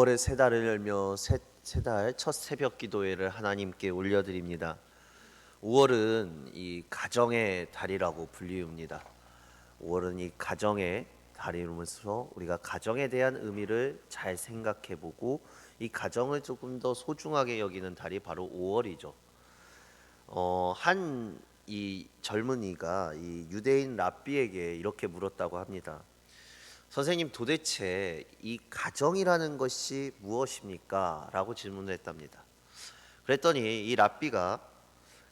5월의 새 달을 열며 새 달 첫 새벽 기도회를 하나님께 올려드립니다. 5월은 이 가정의 달이라고 불리웁니다. 5월은 이 가정의 달이면서 우리가 가정에 대한 의미를 잘 생각해보고 이 가정을 조금 더 소중하게 여기는 달이 바로 5월이죠. 한 이 젊은이가 이 유대인 랍비에게 이렇게 물었다고 합니다. 선생님, 도대체 이 가정이라는 것이 무엇입니까? 라고 질문을 했답니다. 그랬더니 이 랍비가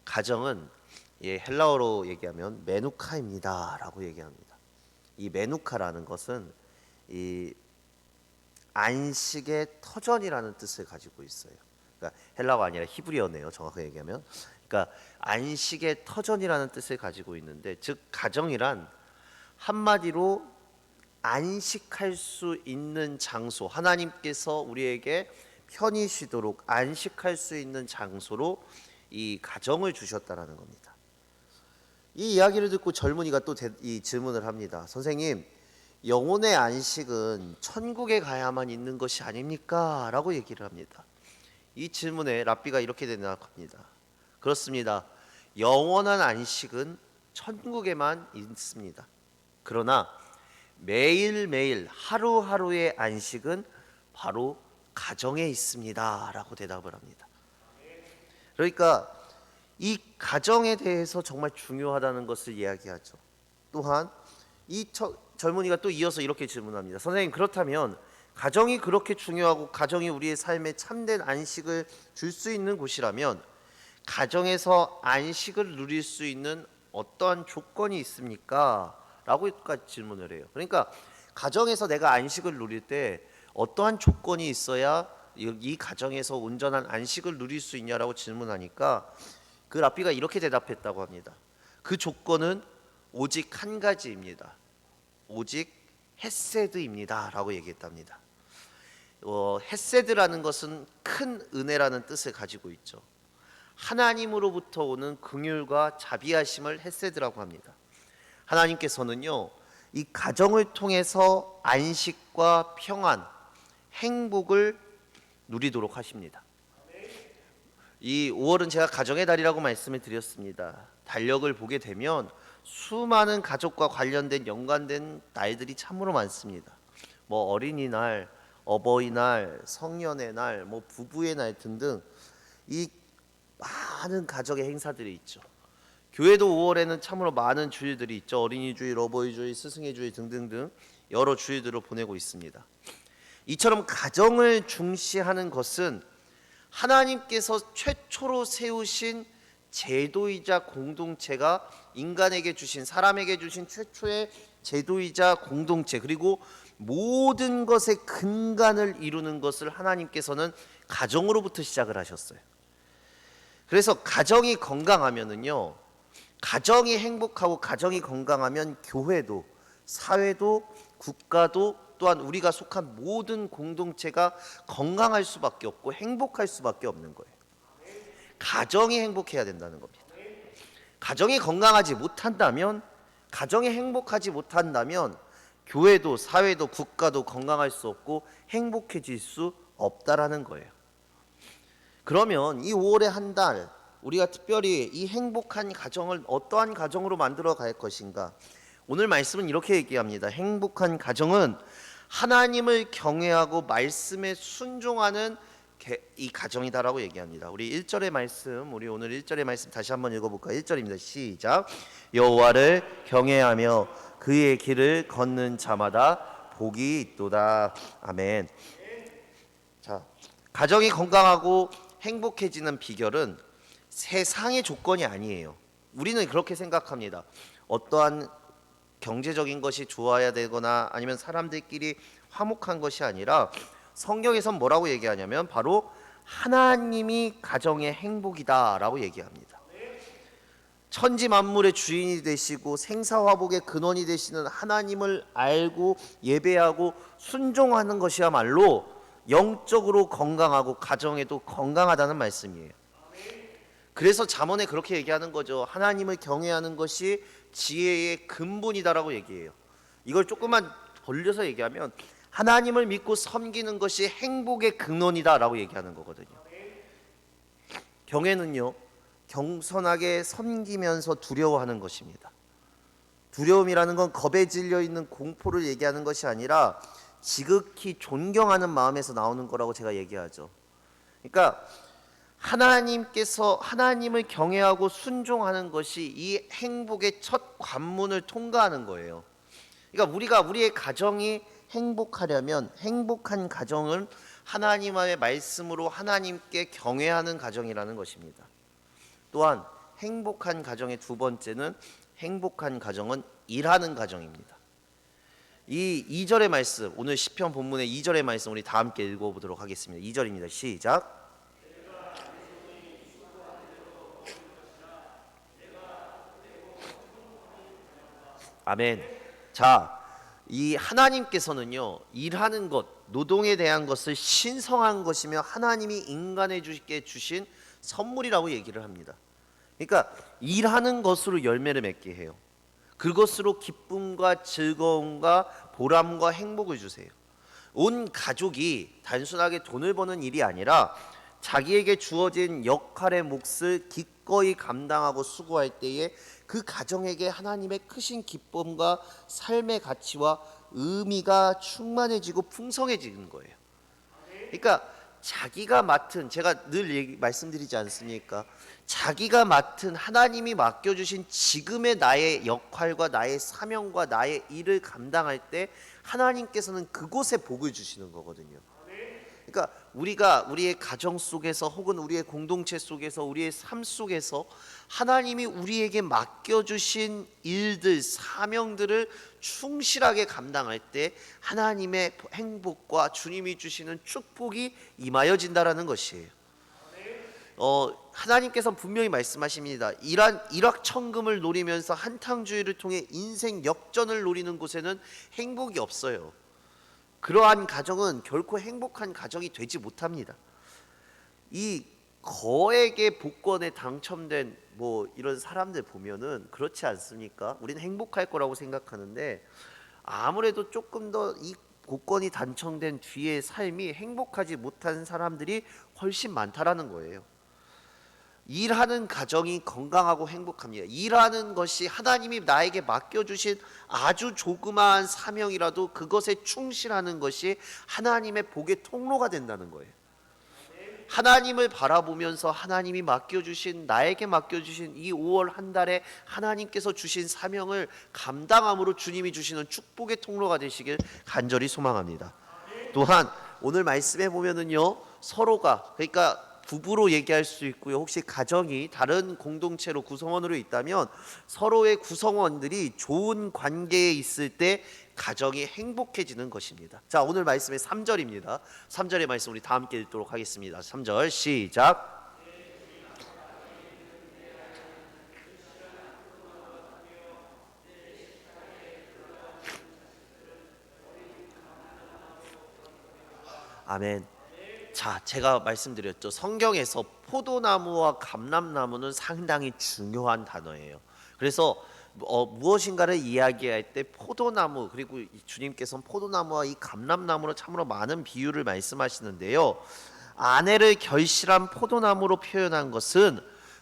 가정은 헬라어로 얘기하면 메누카입니다 라고 얘기합니다. 이 메누카라는 것은 이 안식의 터전이라는 뜻을 가지고 있어요. 그러니까 헬라어가 아니라 히브리어네요, 정확하게 얘기하면. 그러니까 안식의 터전이라는 뜻을 가지고 있는데, 즉 가정이란 한마디로 안식할 수 있는 장소, 하나님께서 우리에게 편히 쉬도록 안식할 수 있는 장소로 이 가정을 주셨다라는 겁니다. 이 이야기를 듣고 젊은이가 또 이 질문을 합니다. 선생님, 영혼의 안식은 천국에 가야만 있는 것이 아닙니까? 라고 얘기를 합니다. 이 질문에 랍비가 이렇게 대답합니다. 그렇습니다. 영원한 안식은 천국에만 있습니다. 그러나 매일매일 하루하루의 안식은 바로 가정에 있습니다 라고 대답을 합니다. 그러니까 이 가정에 대해서 정말 중요하다는 것을 이야기하죠. 또한 이 젊은이가 또 이어서 이렇게 질문합니다. 선생님, 그렇다면 가정이 그렇게 중요하고 가정이 우리의 삶에 참된 안식을 줄 수 있는 곳이라면 가정에서 안식을 누릴 수 있는 어떠한 조건이 있습니까? 라고까지 질문을 해요. 그러니까 가정에서 내가 안식을 누릴 때 어떠한 조건이 있어야 이 가정에서 온전한 안식을 누릴 수 있냐라고 질문하니까 그 랍비가 이렇게 대답했다고 합니다. 그 조건은 오직 한 가지입니다. 오직 헤세드입니다 라고 얘기했답니다. 헤세드라는 것은 큰 은혜라는 뜻을 가지고 있죠. 하나님으로부터 오는 긍휼과 자비하심을 헤세드라고 합니다. 하나님께서는요, 이 가정을 통해서 안식과 평안, 행복을 누리도록 하십니다. 이 5월은 제가 가정의 달이라고 말씀을 드렸습니다. 달력을 보게 되면 수많은 가족과 관련된 연관된 날들이 참으로 많습니다. 뭐 어린이날, 어버이날, 성년의 날, 뭐 부부의 날 등등 이 많은 가족의 행사들이 있죠. 교회도 5월에는 참으로 많은 주일들이 있죠. 어린이 주일, 어버이 주일, 스승의 주일 등등등 여러 주일들을 보내고 있습니다. 이처럼 가정을 중시하는 것은 하나님께서 최초로 세우신 제도이자 공동체가 인간에게 주신, 사람에게 주신 최초의 제도이자 공동체, 그리고 모든 것의 근간을 이루는 것을 하나님께서는 가정으로부터 시작을 하셨어요. 그래서 가정이 건강하면은요, 가정이 행복하고 가정이 건강하면 교회도, 사회도, 국가도, 또한 우리가 속한 모든 공동체가 건강할 수밖에 없고 행복할 수밖에 없는 거예요. 가정이 행복해야 된다는 겁니다. 가정이 건강하지 못한다면, 가정이 행복하지 못한다면 교회도, 사회도, 국가도 건강할 수 없고 행복해질 수 없다라는 거예요. 그러면 이 5월의 한 달 우리가 특별히 이 행복한 가정을 어떠한 가정으로 만들어 갈 것인가? 오늘 말씀은 이렇게 얘기합니다. 행복한 가정은 하나님을 경외하고 말씀에 순종하는 이 가정이다라고 얘기합니다. 우리 1절의 말씀, 우리 오늘 1절의 말씀 다시 한번 읽어볼까요? 1절입니다. 시작. 여호와를 경외하며 그의 길을 걷는 자마다 복이 있도다. 아멘. 자, 가정이 건강하고 행복해지는 비결은 세상의 조건이 아니에요. 우리는 그렇게 생각합니다. 어떠한 경제적인 것이 좋아야 되거나 아니면 사람들끼리 화목한 것이 아니라 성경에선 뭐라고 얘기하냐면 바로 하나님이 가정의 행복이다라고 얘기합니다. 천지 만물의 주인이 되시고 생사화복의 근원이 되시는 하나님을 알고 예배하고 순종하는 것이야말로 영적으로 건강하고 가정에도 건강하다는 말씀이에요. 그래서 잠언에 그렇게 얘기하는 거죠. 하나님을 경외하는 것이 지혜의 근본이다라고 얘기해요. 이걸 조금만 벌려서 얘기하면 하나님을 믿고 섬기는 것이 행복의 근원이다라고 얘기하는 거거든요. 경외는요, 겸손하게 섬기면서 두려워하는 것입니다. 두려움이라는 건 겁에 질려 있는 공포를 얘기하는 것이 아니라 지극히 존경하는 마음에서 나오는 거라고 제가 얘기하죠. 그러니까 하나님께서 하나님을 경외하고 순종하는 것이 이 행복의 첫 관문을 통과하는 거예요. 그러니까 우리가 우리의 가정이 행복하려면 행복한 가정은 하나님의 말씀으로 하나님께 경외하는 가정이라는 것입니다. 또한 행복한 가정의 두 번째는 행복한 가정은 일하는 가정입니다. 이 2절의 말씀, 오늘 시편 본문의 2절의 말씀 우리 다 함께 읽어보도록 하겠습니다. 2절입니다. 시작. 아멘. 자, 이 하나님께서는요, 일하는 것, 노동에 대한 것을 신성한 것이며 하나님이 인간에게 주신 선물이라고 얘기를 합니다. 그러니까 일하는 것으로 열매를 맺게 해요. 그것으로 기쁨과 즐거움과 보람과 행복을 주세요. 온 가족이 단순하게 돈을 버는 일이 아니라 자기에게 주어진 역할의 몫을 기꺼이 감당하고 수고할 때에 그 가정에게 하나님의 크신 기쁨과 삶의 가치와 의미가 충만해지고 풍성해지는 거예요. 그러니까 자기가 맡은, 제가 늘 말씀드리지 않습니까? 자기가 맡은 하나님이 맡겨주신 지금의 나의 역할과 나의 사명과 나의 일을 감당할 때 하나님께서는 그곳에 복을 주시는 거거든요. 그러니까 우리가 우리의 가정 속에서 혹은 우리의 공동체 속에서 우리의 삶 속에서 하나님이 우리에게 맡겨주신 일들, 사명들을 충실하게 감당할 때 하나님의 행복과 주님이 주시는 축복이 임하여진다라는 것이에요. 하나님께서 분명히 말씀하십니다. 일확천금을 노리면서 한탕주의를 통해 인생 역전을 노리는 곳에는 행복이 없어요. 그러한 가정은 결코 행복한 가정이 되지 못합니다. 이 거액의 복권에 당첨된 이런 사람들 보면은 그렇지 않습니까? 우리는 행복할 거라고 생각하는데 아무래도 조금 더 이 복권이 당첨된 뒤의 삶이 행복하지 못한 사람들이 훨씬 많다라는 거예요. 일하는 가정이 건강하고 행복합니다. 일하는 것이 하나님이 나에게 맡겨주신 아주 조그마한 사명이라도 그것에 충실하는 것이 하나님의 복의 통로가 된다는 거예요. 하나님을 바라보면서 하나님이 나에게 맡겨주신 이 5월 한 달에 하나님께서 주신 사명을 감당함으로 주님이 주시는 축복의 통로가 되시길 간절히 소망합니다. 또한 오늘 말씀에 보면은요, 서로가, 그러니까 부부로 얘기할 수 있고요, 혹시 가정이 다른 공동체로 구성원으로 있다면 서로의 구성원들이 좋은 관계에 있을 때 가정이 행복해지는 것입니다. 자, 오늘 말씀의 3절입니다. 3절의 말씀 우리 다 함께 읽도록 하겠습니다. 3절 시작. 아멘. 자, 제가 말씀드렸죠. 성경에서 포도나무와 감람나무는 상당히 중요한 단어예요. 그래서 무엇인가를 이야기할 때 포도나무, 그리고 주님께서는 포도나무와 이 감람나무로 참으로 많은 비유를 말씀하시는데요. 아내를 결실한 포도나무로 표현한 것은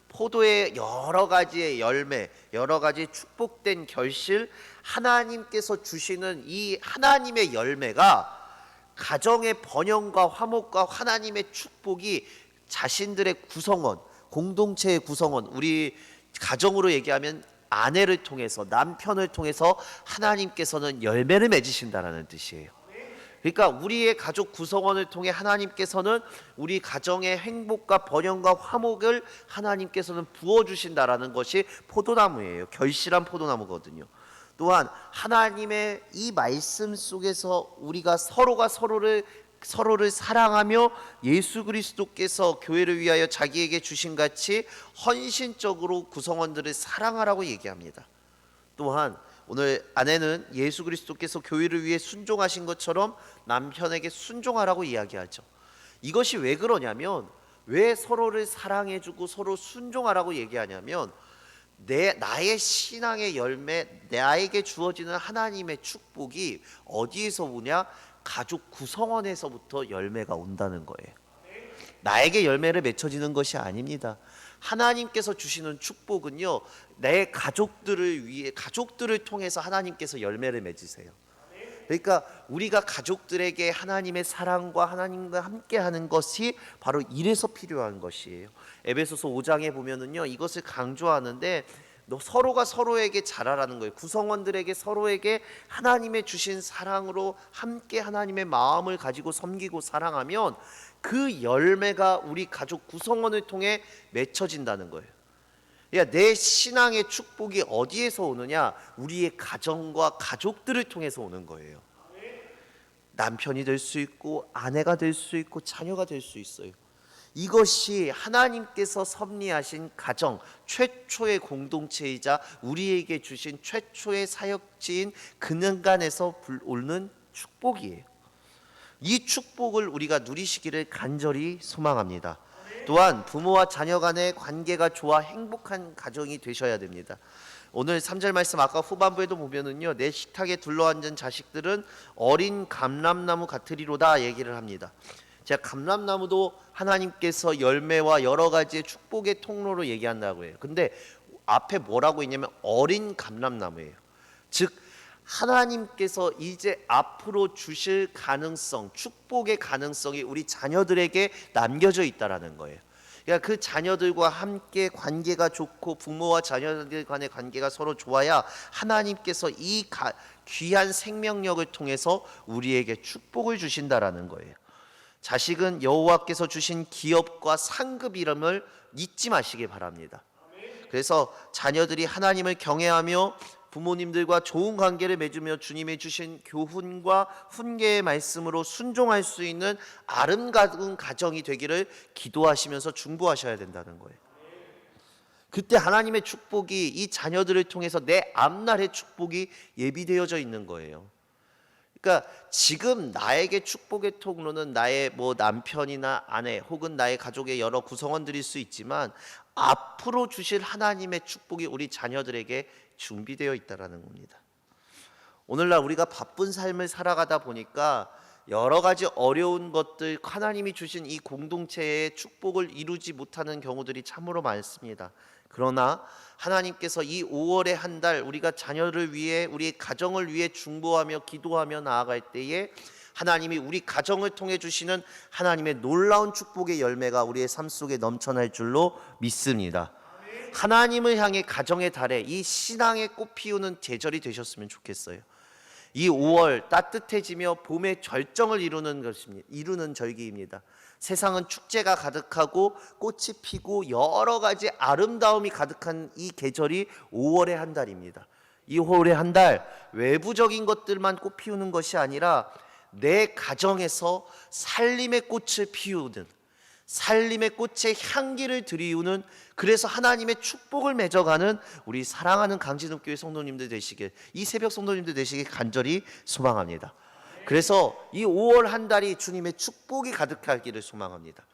포도의 여러 가지의 열매, 여러 가지 축복된 결실, 하나님께서 주시는 이 하나님의 열매가 가정의 번영과 화목과 하나님의 축복이 자신들의 구성원, 공동체의 구성원, 우리 가정으로 얘기하면 아내를 통해서, 남편을 통해서 하나님께서는 열매를 맺으신다라는 뜻이에요. 그러니까 우리의 가족 구성원을 통해 하나님께서는 우리 가정의 행복과 번영과 화목을 하나님께서는 부어주신다라는 것이 포도나무예요. 결실한 포도나무거든요. 또한 하나님의 이 말씀 속에서 우리가 서로가 서로를 사랑하며 예수 그리스도께서 교회를 위하여 자기에게 주신 같이 헌신적으로 구성원들을 사랑하라고 얘기합니다. 또한 오늘 아내는 예수 그리스도께서 교회를 위해 순종하신 것처럼 남편에게 순종하라고 이야기하죠. 이것이 왜 그러냐면, 왜 서로를 사랑해주고 서로 순종하라고 얘기하냐면, 나의 신앙의 열매, 나에게 주어지는 하나님의 축복이 어디에서 오냐? 가족 구성원에서부터 열매가 온다는 거예요. 나에게 열매를 맺혀지는 것이 아닙니다. 하나님께서 주시는 축복은요, 내 가족들을 위해, 가족들을 통해서 하나님께서 열매를 맺으세요. 그러니까 우리가 가족들에게 하나님의 사랑과 하나님과 함께하는 것이 바로 이래서 필요한 것이에요. 에베소서 5장에 보면은요, 이것을 강조하는데 서로가 서로에게 잘하라는 거예요. 구성원들에게 서로에게 하나님의 주신 사랑으로 함께 하나님의 마음을 가지고 섬기고 사랑하면 그 열매가 우리 가족 구성원을 통해 맺혀진다는 거예요. 그러니까 내 신앙의 축복이 어디에서 오느냐? 우리의 가정과 가족들을 통해서 오는 거예요. 남편이 될 수 있고 아내가 될 수 있고 자녀가 될 수 있어요. 이것이 하나님께서 섭리하신 가정 최초의 공동체이자 우리에게 주신 최초의 사역지인 근원간에서 오는 축복이에요. 이 축복을 우리가 누리시기를 간절히 소망합니다. 또한 부모와 자녀 간의 관계가 좋아 행복한 가정이 되셔야 됩니다. 오늘 3절 말씀 아까 후반부에도 보면은요, 내 식탁에 둘러앉은 자식들은 어린 감람나무 같으리로다 얘기를 합니다. 제가 감람나무도 하나님께서 열매와 여러 가지의 축복의 통로로 얘기한다고 해요. 근데 앞에 뭐라고 있냐면 어린 감람나무예요. 즉 하나님께서 이제 앞으로 주실 가능성, 축복의 가능성이 우리 자녀들에게 남겨져 있다라는 거예요. 그러니까 그 자녀들과 함께 관계가 좋고 부모와 자녀들 간의 관계가 서로 좋아야 하나님께서 이 귀한 생명력을 통해서 우리에게 축복을 주신다라는 거예요. 자식은 여호와께서 주신 기업과 상급 이름을 잊지 마시기 바랍니다. 그래서 자녀들이 하나님을 경외하며 부모님들과 좋은 관계를 맺으며 주님이 주신 교훈과 훈계의 말씀으로 순종할 수 있는 아름다운 가정이 되기를 기도하시면서 중보하셔야 된다는 거예요. 그때 하나님의 축복이 이 자녀들을 통해서 내 앞날의 축복이 예비되어져 있는 거예요. 그러니까 지금 나에게 축복의 통로는 나의 남편이나 아내 혹은 나의 가족의 여러 구성원들일 수 있지만 앞으로 주실 하나님의 축복이 우리 자녀들에게 준비되어 있다라는 겁니다. 오늘날 우리가 바쁜 삶을 살아가다 보니까 여러 가지 어려운 것들, 하나님이 주신 이 공동체의 축복을 이루지 못하는 경우들이 참으로 많습니다. 그러나 하나님께서 이 5월의 한 달 우리가 자녀를 위해 우리의 가정을 위해 중보하며 기도하며 나아갈 때에 하나님이 우리 가정을 통해 주시는 하나님의 놀라운 축복의 열매가 우리의 삶 속에 넘쳐날 줄로 믿습니다. 하나님을 향해 가정의 달에 이 신앙의 꽃 피우는 계절이 되셨으면 좋겠어요. 이 5월 따뜻해지며 봄의 절정을 이루는 절기입니다. 세상은 축제가 가득하고 꽃이 피고 여러 가지 아름다움이 가득한 이 계절이 5월의 한 달입니다. 이 5월의 한 달 외부적인 것들만 꽃 피우는 것이 아니라 내 가정에서 살림의 꽃을 피우는, 살림의 꽃의 향기를 드리우는, 그래서 하나님의 축복을 맺어가는 우리 사랑하는 강진읍교회 성도님들 되시길, 이 새벽 성도님들 되시길 간절히 소망합니다. 그래서 이 5월 한 달이 주님의 축복이 가득하기를 소망합니다.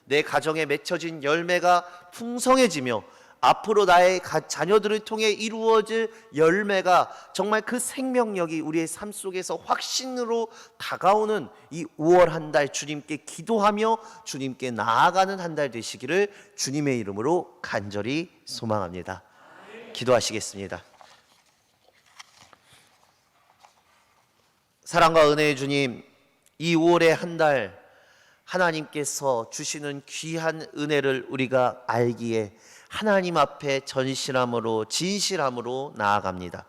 내 가정에 맺혀진 열매가 풍성해지며 앞으로 나의 자녀들을 통해 이루어질 열매가 정말 그 생명력이 우리의 삶 속에서 확신으로 다가오는 이 5월 한 달 주님께 기도하며 주님께 나아가는 한 달 되시기를 주님의 이름으로 간절히 소망합니다. 기도하시겠습니다. 사랑과 은혜의 주님, 이 5월의 한 달 하나님께서 주시는 귀한 은혜를 우리가 알기에 하나님 앞에 전실함으로 진실함으로 나아갑니다.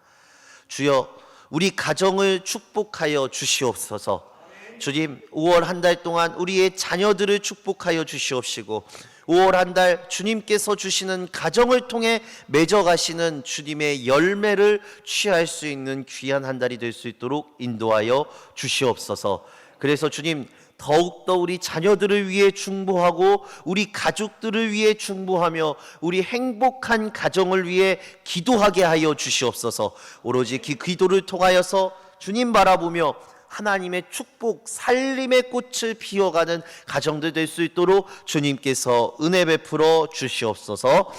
주여, 우리 가정을 축복하여 주시옵소서. 주님, 5월 한 달 동안 우리의 자녀들을 축복하여 주시옵시고 5월 한 달 주님께서 주시는 가정을 통해 맺어가시는 주님의 열매를 취할 수 있는 귀한 한 달이 될 수 있도록 인도하여 주시옵소서. 그래서 주님, 더욱더 우리 자녀들을 위해 중보하고 우리 가족들을 위해 중보하며 우리 행복한 가정을 위해 기도하게 하여 주시옵소서. 오로지 그 기도를 통하여서 주님 바라보며 하나님의 축복, 살림의 꽃을 피워가는 가정들 될 수 있도록 주님께서 은혜 베풀어 주시옵소서.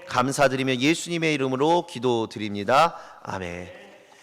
감사드리며 예수님의 이름으로 기도드립니다. 아멘.